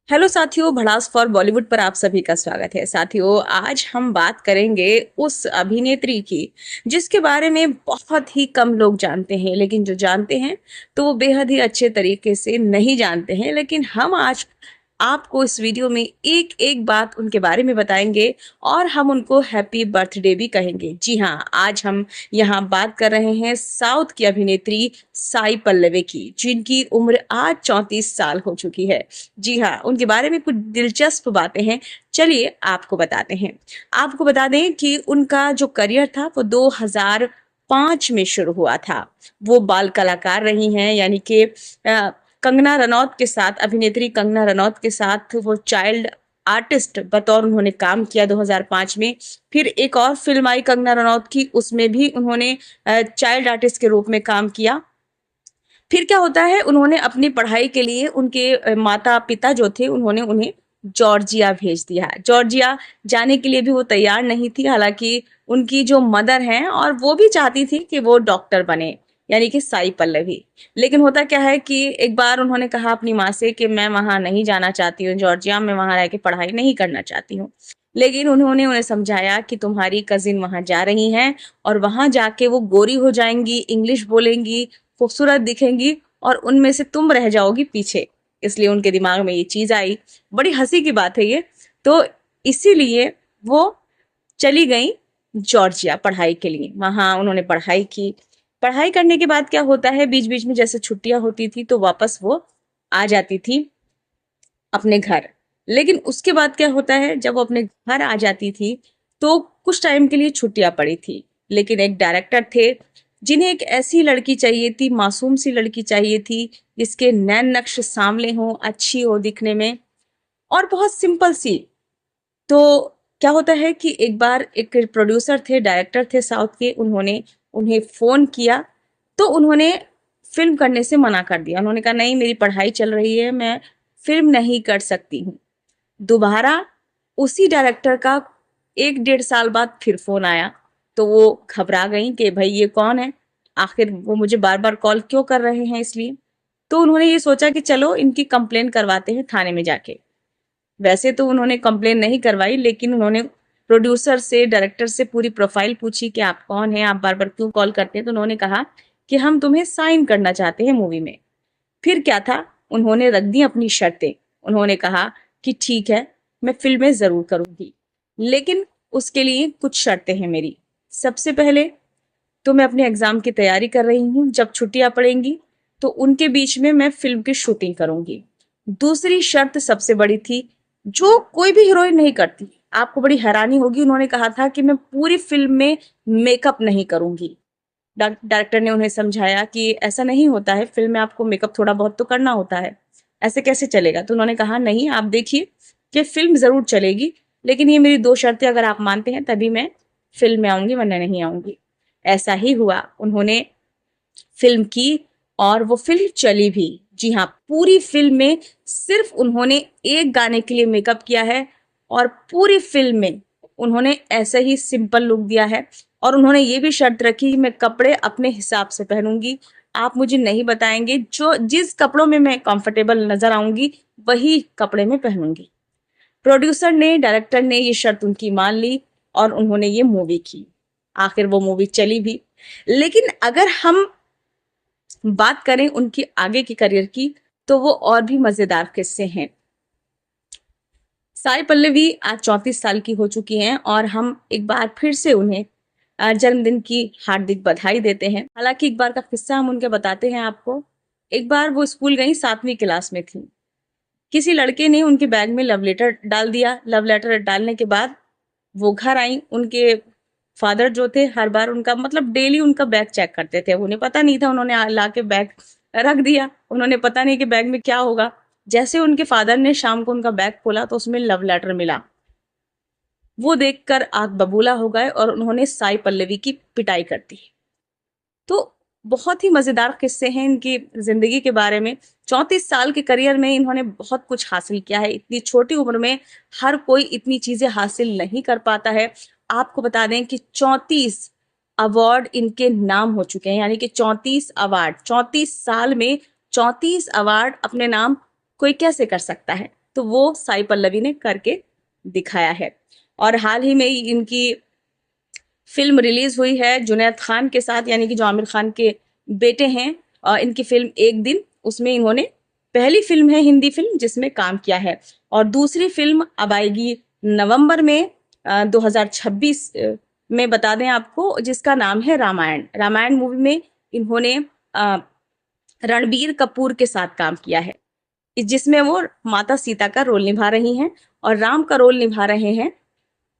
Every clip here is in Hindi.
हेलो साथियों, भड़ास फॉर बॉलीवुड पर आप सभी का स्वागत है। साथियों, आज हम बात करेंगे उस अभिनेत्री की जिसके बारे में बहुत ही कम लोग जानते हैं, लेकिन जो जानते हैं तो वो बेहद ही अच्छे तरीके से नहीं जानते हैं। लेकिन हम आज आपको इस वीडियो में एक एक बात उनके बारे में बताएंगे और हम उनको हैप्पी बर्थडे भी कहेंगे। जी हाँ, आज हम यहाँ बात कर रहे हैं साउथ की अभिनेत्री साई पल्लवी की, जिनकी उम्र आज 34 साल हो चुकी है। जी हाँ, उनके बारे में कुछ दिलचस्प बातें हैं। चलिए आपको बताते हैं। आपको बता दें कि उनका जो करियर था वो 2005 में शुरू हुआ था। वो बाल कलाकार रही हैं, यानी कि कंगना रनौत के साथ, अभिनेत्री कंगना रनौत के साथ वो चाइल्ड आर्टिस्ट बतौर उन्होंने काम किया 2005 में। फिर एक और फिल्म आई कंगना रनौत की, उसमें भी उन्होंने चाइल्ड आर्टिस्ट के रूप में काम किया। फिर क्या होता है, उन्होंने अपनी पढ़ाई के लिए उनके माता पिता जो थे उन्होंने उन्हें जॉर्जिया भेज दिया। जॉर्जिया जाने के लिए भी वो तैयार नहीं थी, हालांकि उनकी जो मदर हैं और वो भी चाहती थी कि वो डॉक्टर बने, यानी कि साई पल्लवी। लेकिन होता क्या है कि एक बार उन्होंने कहा अपनी माँ से कि मैं वहां नहीं जाना चाहती हूँ, जॉर्जिया में वहां रह के पढ़ाई नहीं करना चाहती हूँ। लेकिन उन्होंने उन्हें समझाया कि तुम्हारी कजिन वहां जा रही हैं और वहां जाके वो गोरी हो जाएंगी, इंग्लिश बोलेंगी, खूबसूरत दिखेंगी और उनमें से तुम रह जाओगी पीछे। इसलिए उनके दिमाग में ये चीज आई। बड़ी हंसी की बात है ये। तो इसीलिए वो चली गई जॉर्जिया पढ़ाई के लिए। वहां उन्होंने पढ़ाई की। पढ़ाई करने के बाद क्या होता है, बीच बीच में जैसे छुट्टियां होती थी तो वापस वो आ जाती थी अपने घर। लेकिन उसके बाद क्या होता है, जब वो अपने घर आ जाती थी तो कुछ टाइम के लिए छुट्टियां पड़ी थी। लेकिन एक डायरेक्टर थे जिन्हें एक ऐसी लड़की चाहिए थी, मासूम सी लड़की चाहिए थी, जिसके नैन नक्श सांवले हों, अच्छी हो दिखने में और बहुत सिंपल सी। तो क्या होता है कि एक बार एक प्रोड्यूसर थे, डायरेक्टर थे साउथ के, उन्होंने उन्हें फोन किया तो उन्होंने फिल्म करने से मना कर दिया। उन्होंने कहा नहीं, मेरी पढ़ाई चल रही है, मैं फिल्म नहीं कर सकती हूँ। दोबारा उसी डायरेक्टर का 1 डेढ़ साल बाद फिर फोन आया तो वो घबरा गई कि भाई ये कौन है, आखिर वो मुझे बार बार कॉल क्यों कर रहे हैं। इसलिए तो उन्होंने ये सोचा कि चलो इनकी कंप्लेन करवाते हैं थाने में जाके। वैसे तो उन्होंने कंप्लेन नहीं करवाई, लेकिन उन्होंने प्रोड्यूसर से, डायरेक्टर से पूरी प्रोफाइल पूछी कि आप कौन हैं, आप बार बार क्यों कॉल करते हैं। तो उन्होंने कहा कि हम तुम्हें साइन करना चाहते हैं मूवी में। फिर क्या था, उन्होंने रख दी अपनी शर्तें। उन्होंने कहा कि ठीक है, मैं फिल्में जरूर करूंगी, लेकिन उसके लिए कुछ शर्तें हैं मेरी। सबसे पहले तो मैं अपने एग्जाम की तैयारी कर रही हूँ, जब छुट्टियां पड़ेंगी तो उनके बीच में मैं फिल्म की शूटिंग करूंगी। दूसरी शर्त सबसे बड़ी थी, जो कोई भी हीरोइन नहीं करती। आपको बड़ी हैरानी होगी, उन्होंने कहा था कि मैं पूरी फिल्म में मेकअप नहीं करूंगी। डायरेक्टर ने उन्हें समझाया कि ऐसा नहीं होता है, फिल्म में आपको मेकअप थोड़ा बहुत तो करना होता है, ऐसे कैसे चलेगा। तो उन्होंने कहा नहीं, आप देखिए कि फिल्म जरूर चलेगी, लेकिन ये मेरी दो शर्तें अगर आप मानते हैं तभी मैं फिल्म में आऊंगी, वरना नहीं आऊंगी। ऐसा ही हुआ, उन्होंने फिल्म की और वो फिल्म चली भी। जी हाँ, पूरी फिल्म में सिर्फ उन्होंने एक गाने के लिए मेकअप किया है और पूरी फिल्म में उन्होंने ऐसा ही सिंपल लुक दिया है। और उन्होंने ये भी शर्त रखी कि मैं कपड़े अपने हिसाब से पहनूंगी, आप मुझे नहीं बताएंगे, जो जिस कपड़ों में मैं कंफर्टेबल नजर आऊंगी वही कपड़े में पहनूंगी। प्रोड्यूसर ने, डायरेक्टर ने ये शर्त उनकी मान ली और उन्होंने ये मूवी की। आखिर वो मूवी चली भी। लेकिन अगर हम बात करें उनकी आगे की करियर की तो वो और भी मजेदार किस्से हैं। साई पल्लवी आज 34 साल की हो चुकी हैं और हम एक बार फिर से उन्हें जन्मदिन की हार्दिक बधाई देते हैं। हालांकि एक बार का किस्सा हम उनके बताते हैं आपको। एक बार वो स्कूल गई, 7वीं क्लास में थी। किसी लड़के ने उनके बैग में लव लेटर डाल दिया। लव लेटर डालने के बाद वो घर आई। उनके फादर जो थे हर बार उनका, मतलब डेली उनका बैग चेक करते थे। उन्हें पता नहीं था, उन्होंने ला के बैग रख दिया। उन्होंने पता नहीं कि बैग में क्या होगा। जैसे उनके फादर ने शाम को उनका बैग खोला तो उसमें लव लेटर मिला। वो देखकर आग बबूला हो गए और उन्होंने साई पल्लवी की पिटाई कर दी। तो बहुत ही मजेदार किस्से हैं इनकी जिंदगी के बारे में। 34 साल के करियर में इन्होंने बहुत कुछ हासिल किया है। इतनी छोटी उम्र में हर कोई इतनी चीजें हासिल नहीं कर पाता है। आपको बता दें कि 34 अवार्ड इनके नाम हो चुके हैं, यानी कि 34 अवार्ड, 34 साल में 34 अवार्ड अपने नाम कोई कैसे कर सकता है। तो वो साई पल्लवी ने करके दिखाया है। और हाल ही में ही इनकी फिल्म रिलीज हुई है जुनैद खान के साथ, यानी कि जो आमिर खान के बेटे हैं। इनकी फिल्म एक दिन, उसमें इन्होंने पहली फिल्म है हिंदी फिल्म जिसमें काम किया है। और दूसरी फिल्म अब आएगी नवंबर में 2026 में, बता दें आपको, जिसका नाम है रामायण। रामायण मूवी में इन्होंने रणबीर कपूर के साथ काम किया है, जिसमें वो माता सीता का रोल निभा रही हैं और राम का रोल निभा रहे हैं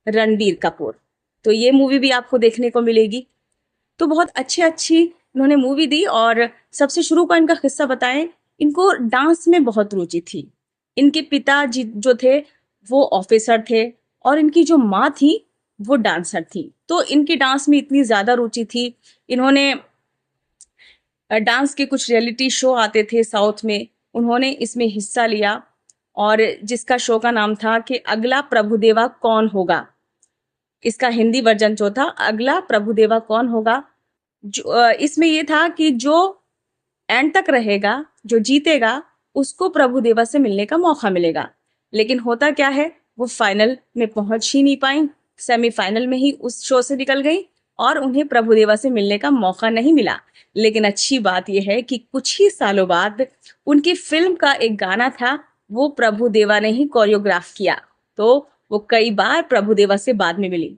रणबीर कपूर। तो ये मूवी भी आपको देखने को मिलेगी। तो बहुत अच्छी इन्होंने मूवी दी। और सबसे शुरू का इनका किस्सा बताएं, इनको डांस में बहुत रुचि थी। इनके पिताजी जो थे वो ऑफिसर थे और इनकी जो माँ थी वो डांसर थी। तो इनकी डांस में इतनी ज्यादा रुचि थी, इन्होंने डांस के कुछ रियलिटी शो आते थे साउथ में, उन्होंने इसमें हिस्सा लिया। और जिसका शो का नाम था कि अगला प्रभुदेवा कौन होगा। इसका हिंदी वर्जन जो था, अगला प्रभुदेवा कौन होगा, जो इसमें ये था कि जो एंड तक रहेगा, जो जीतेगा, उसको प्रभुदेवा से मिलने का मौका मिलेगा। लेकिन होता क्या है, वो फाइनल में पहुंच ही नहीं पाई, सेमीफाइनल में ही उस शो से निकल गई और उन्हें प्रभुदेवा से मिलने का मौका नहीं मिला। लेकिन अच्छी बात यह है कि कुछ ही सालों बाद उनकी फिल्म का एक गाना था, वो प्रभुदेवा ने ही कोरियोग्राफ किया। तो वो कई बार प्रभुदेवा से बाद में मिली।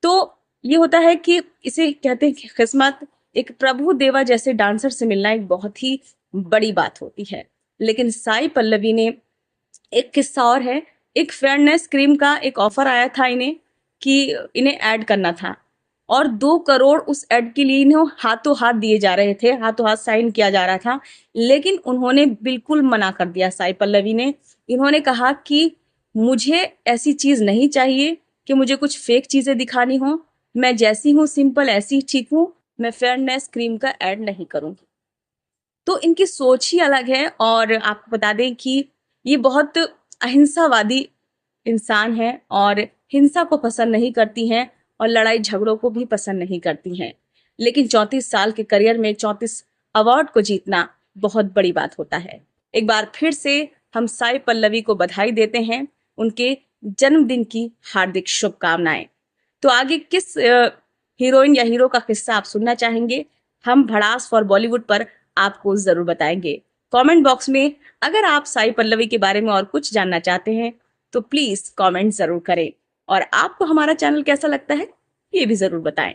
तो ये होता है कि इसे कहते हैं कि किस्मत। एक प्रभुदेवा जैसे डांसर से मिलना एक बहुत ही बड़ी बात होती है। लेकिन साई पल्लवी ने एक किस्सा और है। एक फेयरनेस क्रीम का एक ऑफर आया था इन्हें कि इन्हें ऐड करना था और 2 करोड़ उस ऐड के लिए इन्हें हाथों हाथ दिए जा रहे थे, हाथों हाथ साइन किया जा रहा था। लेकिन उन्होंने बिल्कुल मना कर दिया साई पल्लवी ने। इन्होंने कहा कि मुझे ऐसी चीज नहीं चाहिए कि मुझे कुछ फेक चीजें दिखानी हो, मैं जैसी हूँ सिंपल ऐसी ठीक हूँ, मैं फेयरनेस क्रीम का ऐड नहीं करूंगी। तो इनकी सोच ही अलग है। और आपको बता दें कि ये बहुत अहिंसावादी इंसान है और हिंसा को पसंद नहीं करती हैं और लड़ाई झगड़ों को भी पसंद नहीं करती हैं। लेकिन 34 साल के करियर में 34 अवार्ड को जीतना बहुत बड़ी बात होता है। एक बार फिर से हम साई पल्लवी को बधाई देते हैं, उनके जन्मदिन की हार्दिक शुभकामनाएं। तो आगे किस हीरोइन या हीरो का किस्सा आप सुनना चाहेंगे, हम भड़ास फॉर बॉलीवुड पर आपको जरूर बताएंगे। कमेंट बॉक्स में अगर आप साई पल्लवी के बारे में और कुछ जानना चाहते हैं तो प्लीज कमेंट जरूर करें। और आपको हमारा चैनल कैसा लगता है ये भी जरूर बताएं।